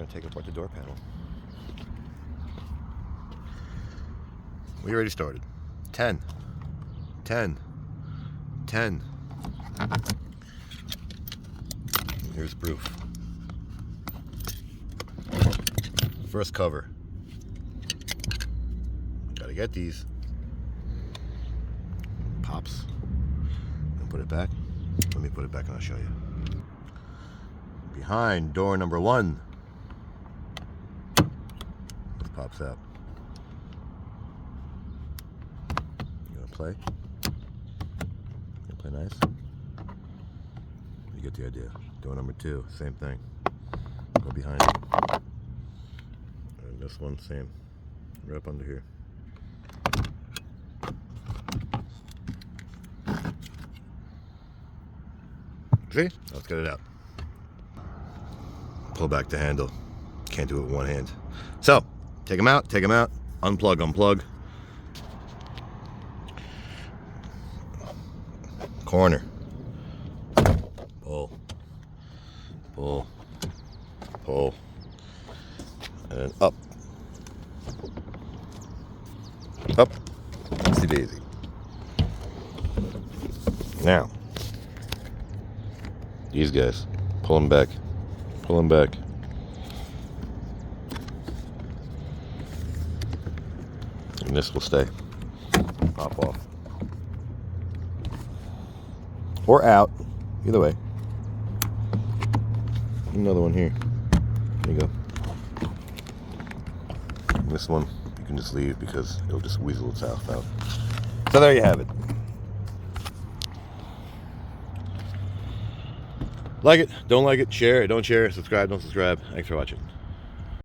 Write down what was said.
going to take apart the door panel. We already started. 10. 10. 10. Here's proof. First cover. Gotta get these. Pops. And put it back. Let me put it back and I'll show you. Behind door number 1. This pops out. You wanna play? You play nice? You get the idea. Door number 2, same thing. Go behind it. And this one, same. Right up under here. See? Let's get it out. Pull back the handle. Can't do it with one hand. So, take them out, unplug, unplug. Corner. Pull. Pull. Pull. And then up. Up. Easy daisy. Now, these guys, pull them back. Pull them back. And this will stay. Pop off. Or out. Either way. Another one here. There you go. And this one you can just leave because it'll just weasel itself out. So there you have it. Like it, don't like it, share it, don't share it, subscribe, don't subscribe. Thanks for watching.